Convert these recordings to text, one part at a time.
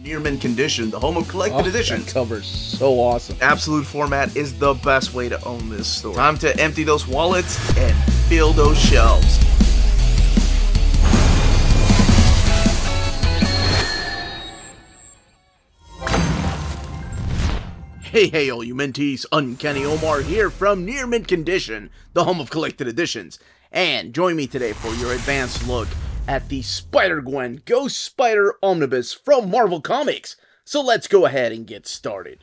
Near mint condition, the home of collected editions. That cover's so awesome. Absolute format is the best way to own this store. Time to empty those wallets and fill those shelves. Hey, all you Minties, Uncanny Omar here from Near Mint Condition, the home of collected editions. And join me today for your advanced look at the Spider-Gwen Ghost Spider Omnibus from Marvel Comics. So let's go ahead and get started.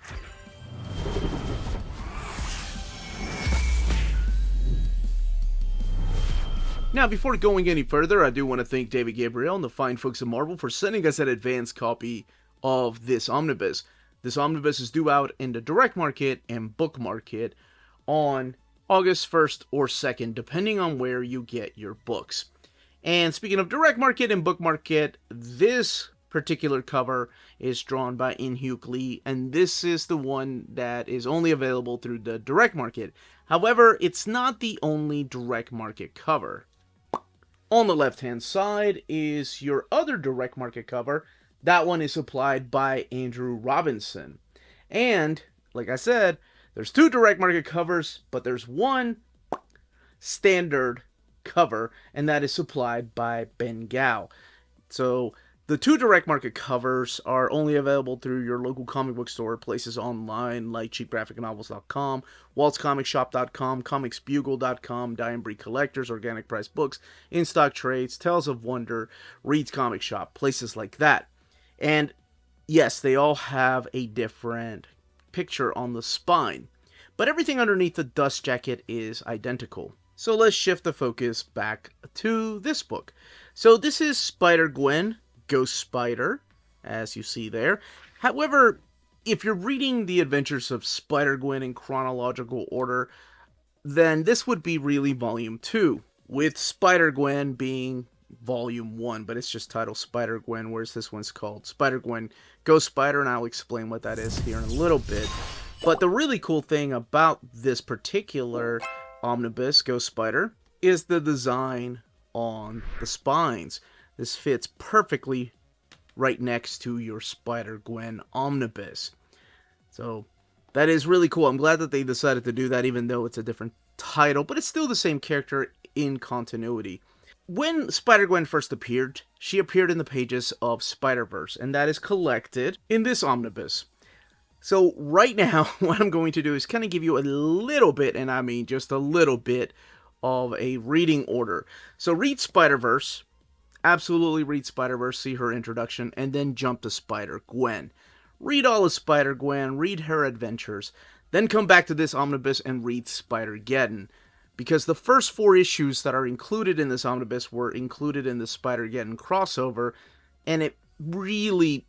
Now, before going any further, I do want to thank David Gabriel and the fine folks at Marvel for sending us an advanced copy of this omnibus. This omnibus is due out in the direct market and book market on August 1st or 2nd, depending on where you get your books. And speaking of direct market and book market, this particular cover is drawn by In-Hyuk Lee, and this is the one that is only available through the direct market. However, it's not the only direct market cover. On the left-hand side is your other direct market cover. That one is supplied by Andrew Robinson. And, like I said, there's two direct market covers, but there's one standard cover, and that is supplied by Ben Gao. So, the two direct market covers are only available through your local comic book store, places online like cheapgraphicnovels.com, waltzcomicshop.com, comicsbugle.com, Die & Breed Collectors, Organic Price Books, In-Stock Trades, Tales of Wonder, Reed's Comic Shop, places like that. And yes, they all have a different picture on the spine, but everything underneath the dust jacket is identical. So let's shift the focus back to this book. So this is Spider-Gwen, Ghost Spider, as you see there. However, if you're reading the adventures of Spider-Gwen in chronological order, then this would be really Volume 2, with Spider-Gwen being Volume 1, but it's just titled Spider-Gwen, whereas this one's called Spider-Gwen Ghost Spider, and I'll explain what that is here in a little bit. But the really cool thing about this particular omnibus, Ghost Spider, is the design on the spines. This fits perfectly right next to your Spider-Gwen omnibus. So that is really cool. I'm glad that they decided to do that, even though it's a different title, but it's still the same character in continuity. When Spider-Gwen first appeared, she appeared in the pages of Spider-Verse, and that is collected in this omnibus. So right now, what I'm going to do is kind of give you a little bit, and I mean just a little bit, of a reading order. So read Spider-Verse, absolutely read Spider-Verse, see her introduction, and then jump to Spider-Gwen. Read all of Spider-Gwen, read her adventures, then come back to this omnibus and read Spider-Geddon. Because the first 4 issues that are included in this omnibus were included in the Spider-Geddon crossover, and it really,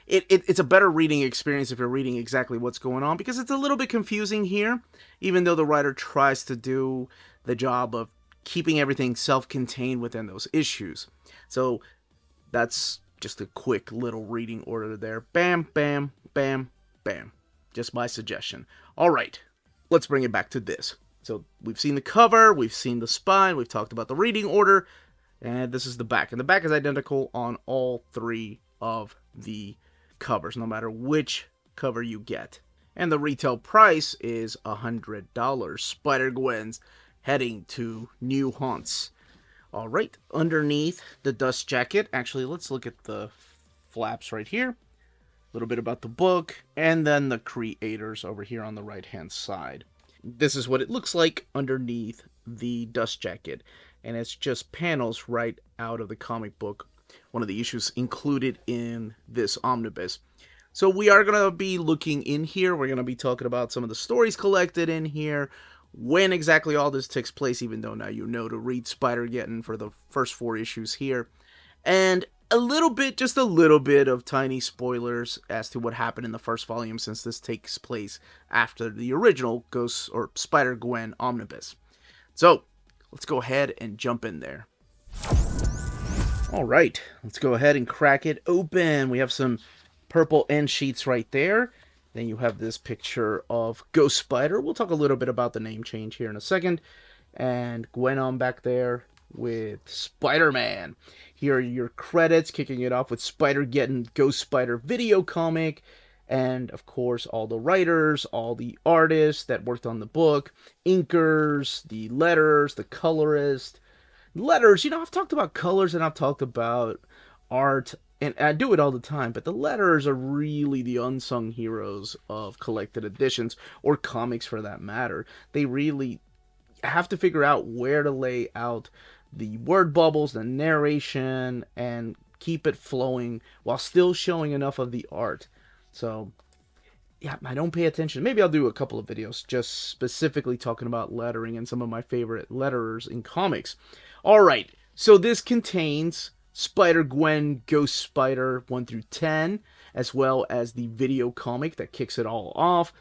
it's a better reading experience if you're reading exactly what's going on, because it's a little bit confusing here, even though the writer tries to do the job of keeping everything self-contained within those issues. So that's just a quick little reading order there. Bam, bam, bam, bam. Just my suggestion. Alright, let's bring it back to this. So we've seen the cover, we've seen the spine, we've talked about the reading order, and this is the back. And the back is identical on all 3 of the covers, no matter which cover you get. And the retail price is $100. Spider-Gwen's heading to new haunts. Alright, underneath the dust jacket, actually let's look at the flaps right here. A little bit about the book, and then the creators over here on the right hand side. This is what it looks like underneath the dust jacket, and it's just panels right out of the comic book, one of the issues included in this omnibus. So we are going to be looking in here, we're going to be talking about some of the stories collected in here, when exactly all this takes place, even though now you know to read Spider-Geddon for the first 4 issues here, and a little bit, just a little bit of tiny spoilers as to what happened in the first volume, since this takes place after the original Ghost or Spider-Gwen omnibus. So let's go ahead and jump in there. Alright, let's go ahead and crack it open. We have some purple end sheets right there. Then you have this picture of Ghost Spider. We'll talk a little bit about the name change here in a second. And Gwen on back there. with Spider-Man. Here are your credits, kicking it off with Spider-Geddon Ghost Spider video comic. And of course, all the writers, all the artists that worked on the book, inkers, the letters, the colorist. Letters, I've talked about colors and I've talked about art, and I do it all the time, but the letters are really the unsung heroes of collected editions, or comics for that matter. They really have to figure out where to lay out the word bubbles, the narration, and keep it flowing while still showing enough of the art. So, yeah, I don't pay attention. Maybe I'll do a couple of videos just specifically talking about lettering and some of my favorite letterers in comics. Alright, so this contains Spider-Gwen Ghost Spider 1 through 10, as well as the video comic that kicks it all off,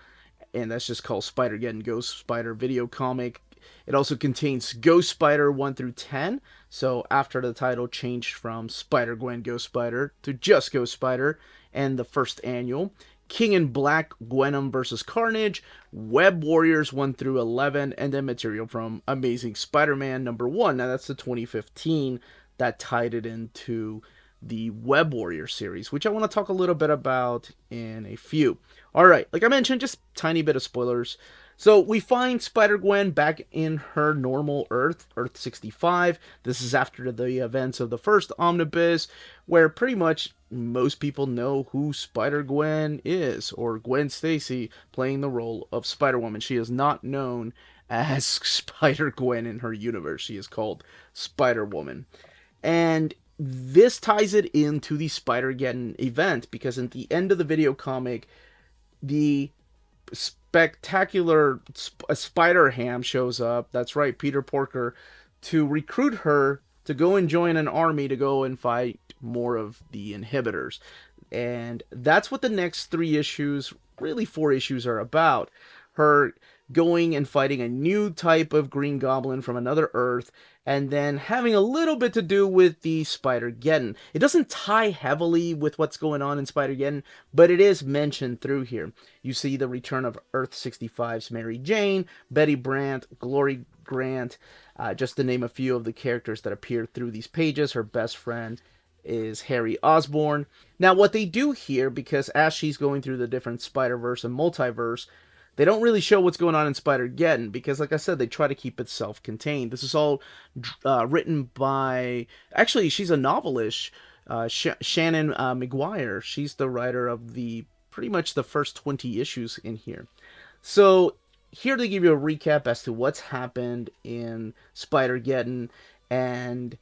and that's just called Spider-Geddon Ghost Spider video comic. It also contains Ghost Spider 1 through 10, so after the title changed from Spider-Gwen Ghost Spider to just Ghost Spider, and the first annual. King in Black, Gwenom vs. Carnage, Web Warriors 1 through 11, and then material from Amazing Spider-Man number 1. Now that's the 2015 that tied it into the Web Warrior series, which I want to talk a little bit about in a few. Alright, like I mentioned, just tiny bit of spoilers. So we find Spider-Gwen back in her normal Earth, Earth 65. This is after the events of the first Omnibus, where pretty much most people know who Spider-Gwen is, or Gwen Stacy playing the role of Spider-Woman. She is not known as Spider-Gwen in her universe. She is called Spider-Woman. And this ties it into the Spider-Geddon event, because at the end of the video comic, the spectacular Spider-Ham shows up. That's right, Peter Porker, to recruit her to go and join an army to go and fight more of the inhibitors. And that's what the next 3 issues, really 4 issues, are about. Her going and fighting a new type of Green Goblin from another Earth, and then having a little bit to do with the Spider-Geddon. It doesn't tie heavily with what's going on in Spider-Geddon, but it is mentioned through here. You see the return of Earth 65's Mary Jane, Betty Brant, Glory Grant, just to name a few of the characters that appear through these pages. Her best friend is Harry Osborn. Now, what they do here, because as she's going through the different Spider-Verse and multiverse, they don't really show what's going on in Spider-Geddon, because, like I said, they try to keep it self-contained. This is all written by... Actually, she's a novelist, Shannon McGuire. She's the writer of pretty much the first 20 issues in here. So, here they give you a recap as to what's happened in Spider-Geddon, and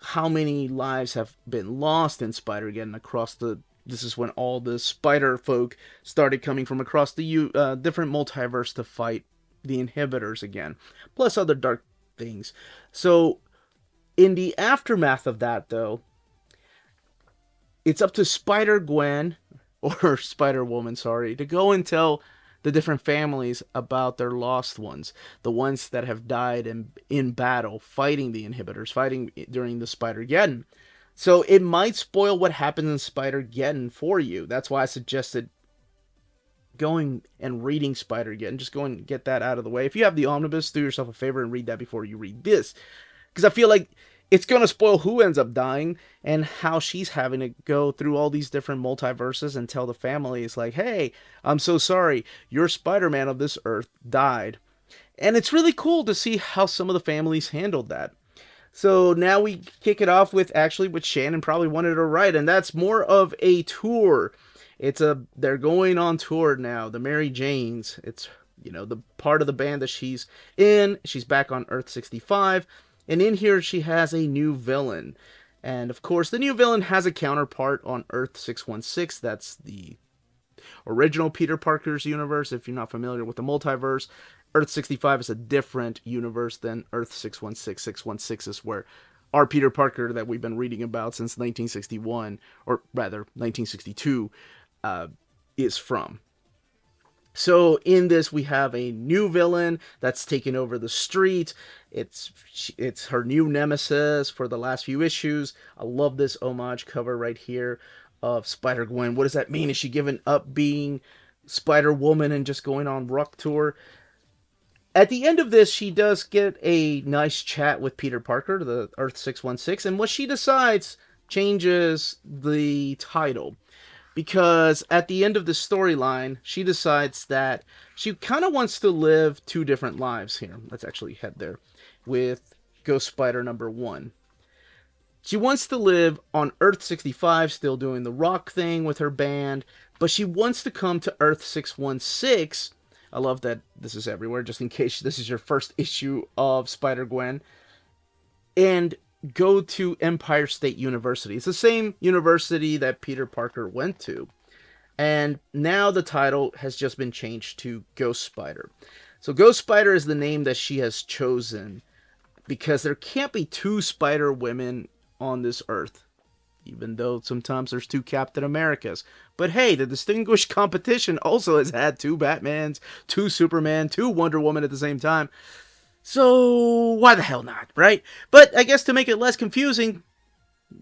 how many lives have been lost in Spider-Geddon across the... This is when all the spider folk started coming from across the different multiverse to fight the inhibitors again, plus other dark things. So, in the aftermath of that, though, it's up to Spider-Gwen, or Spider-Woman, sorry, to go and tell the different families about their lost ones, the ones that have died in battle, fighting the inhibitors, fighting during the Spider-Geddon. So it might spoil what happens in Spider-Geddon for you. That's why I suggested going and reading Spider-Geddon. Just go and get that out of the way. If you have the Omnibus, do yourself a favor and read that before you read this. Because I feel like it's going to spoil who ends up dying, and how she's having to go through all these different multiverses and tell the families, like, hey, I'm so sorry, your Spider-Man of this Earth died. And it's really cool to see how some of the families handled that. So now we kick it off with actually what Shannon probably wanted to write, and that's more of a tour. They're going on tour now, the Mary Janes. It's, the part of the band that she's in. She's back on Earth 65, and in here she has a new villain. And of course, the new villain has a counterpart on Earth 616. That's the original Peter Parker's universe, if you're not familiar with the multiverse. Earth 65 is a different universe than Earth 616. 616 is where our Peter Parker that we've been reading about since 1961, or rather 1962, is from. So in this, we have a new villain that's taken over the street. It's her new nemesis for the last few issues. I love this homage cover right here of Spider-Gwen. What does that mean? Is she giving up being Spider-Woman and just going on Ruck Tour? At the end of this, she does get a nice chat with Peter Parker, the Earth 616, and what she decides changes the title. Because at the end of the storyline, she decides that she kind of wants to live two different lives here. Let's actually head there with Ghost Spider #1. She wants to live on Earth 65, still doing the rock thing with her band, but she wants to come to Earth 616. I love that this is everywhere, just in case this is your first issue of Spider-Gwen, and go to Empire State University. It's the same university that Peter Parker went to. And now the title has just been changed to Ghost Spider. So Ghost Spider is the name that she has chosen because there can't be two Spider Women on this Earth, even though sometimes there's two Captain Americas. But hey, the distinguished competition also has had two Batmans, two Superman, two Wonder Woman at the same time. So why the hell not, right? But I guess to make it less confusing,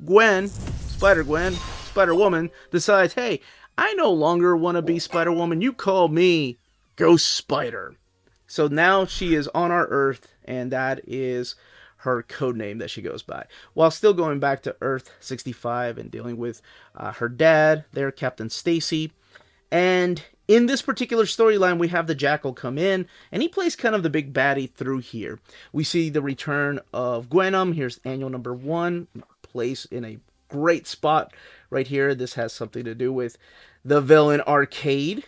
Gwen, Spider-Gwen, Spider-Woman, decides, hey, I no longer want to be Spider-Woman. You call me Ghost Spider. So now she is on our Earth, and that is her code name that she goes by. While still going back to Earth 65 and dealing with her dad, there, Captain Stacy. And in this particular storyline, we have the Jackal come in, and he plays kind of the big baddie through here. We see the return of Gwenom. Here's annual #1, placed in a great spot right here. This has something to do with the Villain Arcade.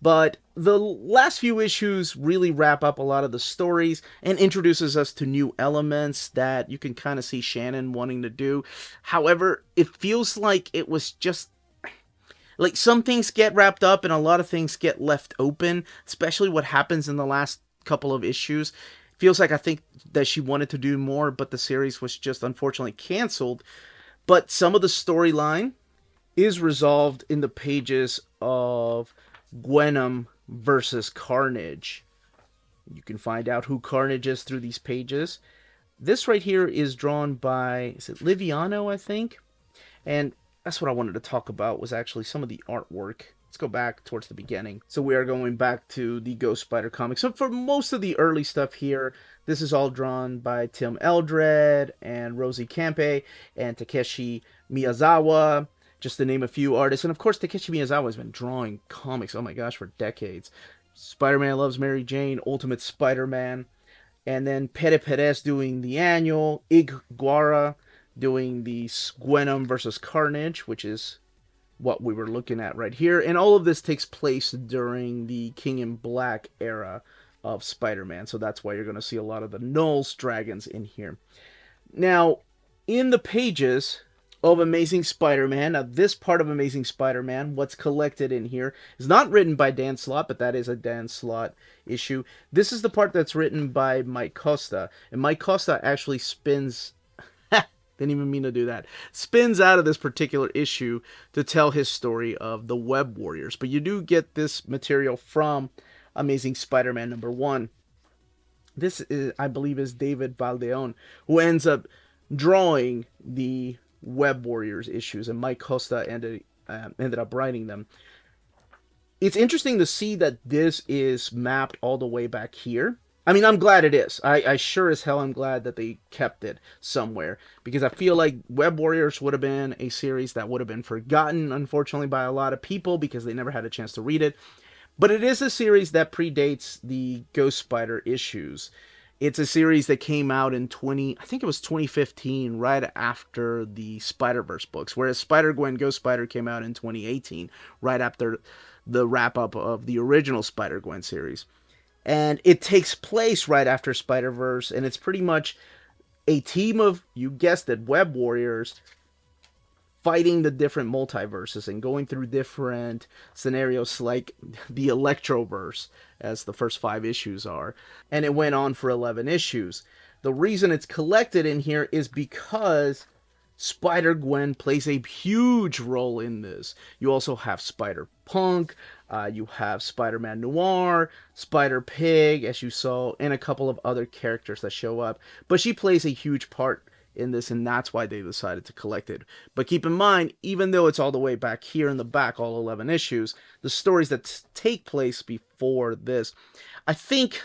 But the last few issues really wrap up a lot of the stories and introduces us to new elements that you can kind of see Shannon wanting to do. However, it feels like it was just like some things get wrapped up and a lot of things get left open, especially what happens in the last couple of issues. It feels like I think that she wanted to do more, but the series was just unfortunately canceled. But some of the storyline is resolved in the pages of Gwenom versus Carnage. You can find out who Carnage is through these pages. This right here is drawn by, is it Liviano, I think? And that's what I wanted to talk about, was actually some of the artwork. Let's go back towards the beginning. So we are going back to the Ghost Spider comics. So for most of the early stuff here, this is all drawn by Tim Eldred and Rosie Campe and Takeshi Miyazawa, just to name a few artists. And of course, Takeshi Miyazawa has been drawing comics, oh my gosh, for decades. Spider-Man Loves Mary Jane, Ultimate Spider-Man. And then Pere Perez doing the annual, Ig Guara doing the Gwenom versus Carnage, which is what we were looking at right here. And all of this takes place during the King in Black era of Spider-Man. So that's why you're going to see a lot of the Knowles dragons in here. Now, in the pages of Amazing Spider-Man, now this part of Amazing Spider-Man, what's collected in here, is not written by Dan Slott, but that is a Dan Slott issue. This is the part that's written by Mike Costa. And Mike Costa actually spins... Didn't even mean to do that. Spins out of this particular issue to tell his story of the Web Warriors. But you do get this material from Amazing Spider-Man #1. This, is, I believe, is David Baldeón, who ends up drawing the Web Warriors issues, and Mike Costa ended up writing them. It's interesting to see that this is mapped all the way back here. I mean, I'm glad it is. I sure as hell am glad that they kept it somewhere, because I feel like Web Warriors would have been a series that would have been forgotten, unfortunately, by a lot of people because they never had a chance to read it. But it is a series that predates the Ghost Spider issues. It's a series that came out in 2015, right after the Spider-Verse books, whereas Spider-Gwen Ghost Spider came out in 2018, right after the wrap-up of the original Spider-Gwen series. And it takes place right after Spider-Verse, and it's pretty much a team of, you guessed it, Web Warriors fighting the different multiverses and going through different scenarios like the Electroverse, as the first 5 issues are. And it went on for 11 issues. The reason it's collected in here is because Spider-Gwen plays a huge role in this. You also have Spider-Punk, you have Spider-Man Noir, Spider-Pig, as you saw, and a couple of other characters that show up. But she plays a huge part in this, and that's why they decided to collect it. But keep in mind, even though it's all the way back here in the back, all 11 issues, the stories that take place before this, I think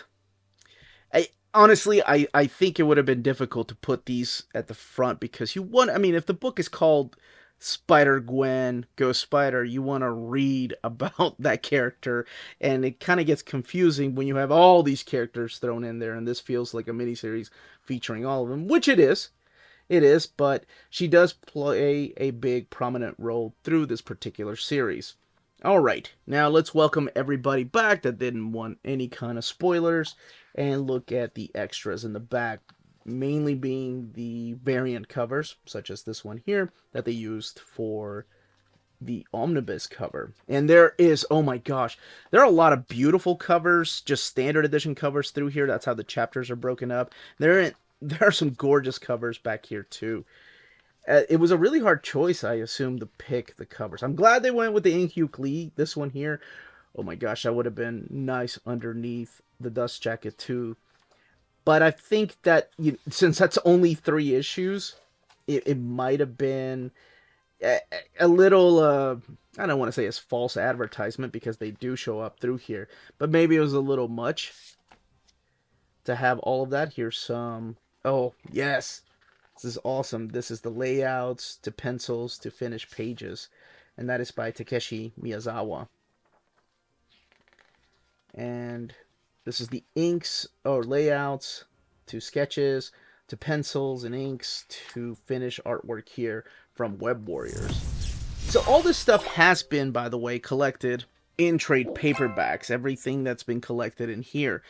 I think it would have been difficult to put these at the front because if the book is called Spider-Gwen, Ghost Spider, you want to read about that character, and it kind of gets confusing when you have all these characters thrown in there, and this feels like a miniseries featuring all of them, which it is. It is, but she does play a big prominent role through this particular series. Alright, now let's welcome everybody back that didn't want any kind of spoilers and look at the extras in the back, mainly being the variant covers, such as this one here, that they used for the Omnibus cover. And there is, oh my gosh, there are a lot of beautiful covers, just standard edition covers through here. That's how the chapters are broken up. There are some gorgeous covers back here too. It was a really hard choice, I assume, to pick the covers. I'm glad they went with the Inhyuk Lee, this one here. Oh my gosh, that would have been nice underneath the dust jacket too. But I think that, since that's only 3 issues, it might have been a little, I don't want to say it's false advertisement because they do show up through here. But maybe it was a little much to have all of that. Here's some, oh yes, this is awesome. This is the layouts to pencils to finished pages. And that is by Takeshi Miyazawa. And this is the inks or layouts to sketches to pencils and inks to finish artwork here from Web Warriors. So all this stuff has been, by the way, collected in trade paperbacks. Everything that's been collected in here.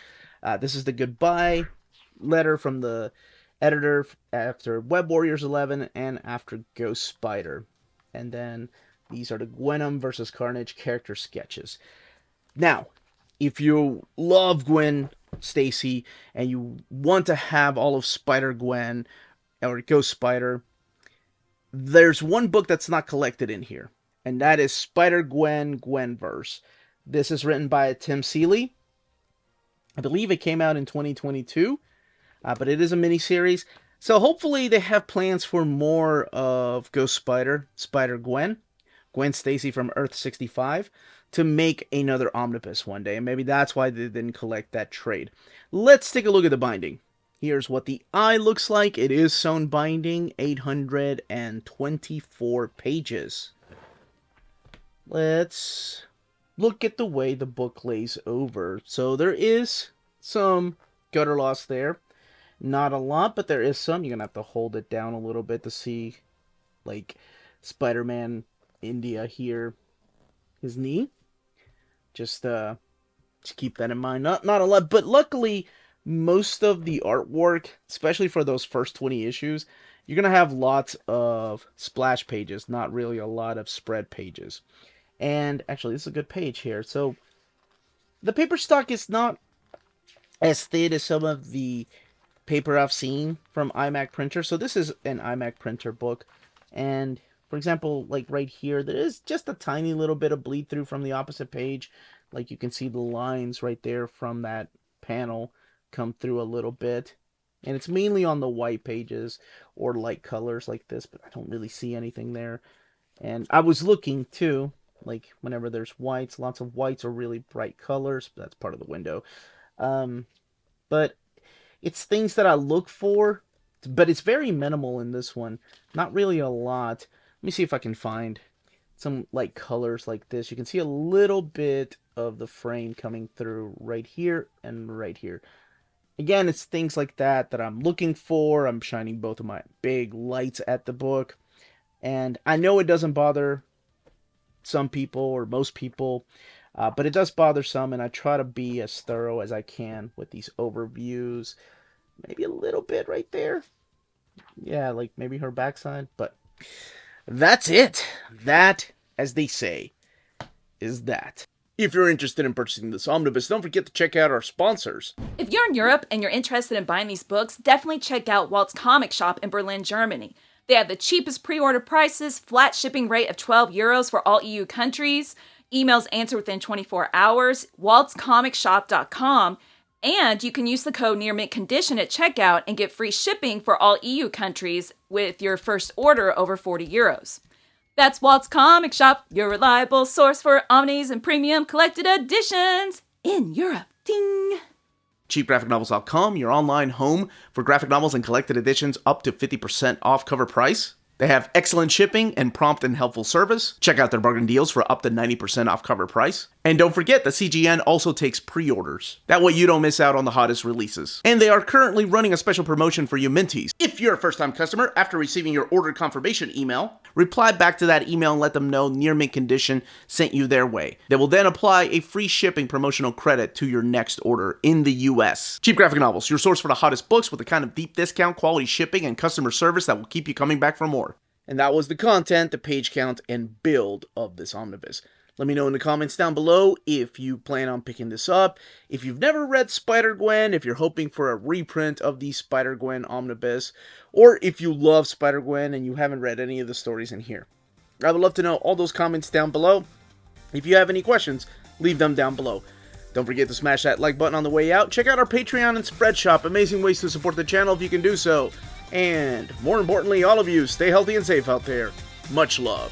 This is the goodbye letter from the editor after Web Warriors 11 and after Ghost Spider. And then these are the Gwenom versus Carnage character sketches. Now, if you love Gwen Stacy and you want to have all of Spider-Gwen or Ghost Spider, there's one book that's not collected in here, and that is Spider-Gwen Gwenverse. This is written by Tim Seeley. I believe it came out in 2022, but it is a miniseries. So hopefully they have plans for more of Ghost Spider, Spider-Gwen, Gwen Stacy from Earth 65, to make another omnibus one day, and maybe that's why they didn't collect that trade. Let's take a look at the binding. Here's what the eye looks like. It is sewn binding, 824 pages. Let's look at the way the book lays over. So there is some gutter loss there. Not a lot, but there is some. You're going to have to hold it down a little bit to see, like, Spider-Man India here, his knee. Just keep that in mind. Not a lot, but luckily, most of the artwork, especially for those first 20 issues, you're going to have lots of splash pages, not really a lot of spread pages. And actually, this is a good page here. So, the paper stock is not as thin as some of the paper I've seen from iMac printer. So, this is an iMac printer book. And, for example, like right here, there is just a tiny little bit of bleed through from the opposite page. Like you can see the lines right there from that panel come through a little bit. And it's mainly on the white pages or light colors like this, but I don't really see anything there. And I was looking too, like whenever there's whites, lots of whites or really bright colors, but that's part of the window. But it's things that I look for, but it's very minimal in this one. Not really a lot. Let me see if I can find some light colors like this. You can see a little bit of the frame coming through right here and right here. Again, it's things like that that I'm looking for. I'm shining both of my big lights at the book. And I know it doesn't bother some people or most people, but it does bother some, and I try to be as thorough as I can with these overviews. Maybe a little bit right there. Yeah, like maybe her backside, but that's it. That, as they say, is that. If you're interested in purchasing this omnibus, don't forget to check out our sponsors. If you're in Europe and you're interested in buying these books, definitely check out Walt's Comic Shop in Berlin, Germany. They have the cheapest pre-order prices, flat shipping rate of €12 for all EU countries, emails answered within 24 hours, waltscomicshop.com, and you can use the code Near Mint Condition at checkout and get free shipping for all EU countries with your first order over €40. That's Walt's Comic Shop, your reliable source for omnis and premium collected editions in Europe. Ding! CheapGraphicNovels.com, your online home for graphic novels and collected editions up to 50% off cover price. They have excellent shipping and prompt and helpful service. Check out their bargain deals for up to 90% off cover price. And don't forget, the CGN also takes pre-orders. That way you don't miss out on the hottest releases. And they are currently running a special promotion for you Minties. If you're a first-time customer, after receiving your order confirmation email, reply back to that email and let them know Near Mint Condition sent you their way. They will then apply a free shipping promotional credit to your next order in the US. Cheap Graphic Novels, your source for the hottest books with the kind of deep discount, quality shipping, and customer service that will keep you coming back for more. And that was the content, the page count, and build of this omnibus. Let me know in the comments down below if you plan on picking this up. If you've never read Spider-Gwen, if you're hoping for a reprint of the Spider-Gwen omnibus, or if you love Spider-Gwen and you haven't read any of the stories in here. I would love to know all those comments down below. If you have any questions, leave them down below. Don't forget to smash that like button on the way out. Check out our Patreon and Spreadshop. Amazing ways to support the channel if you can do so. And more importantly, all of you, stay healthy and safe out there. Much love.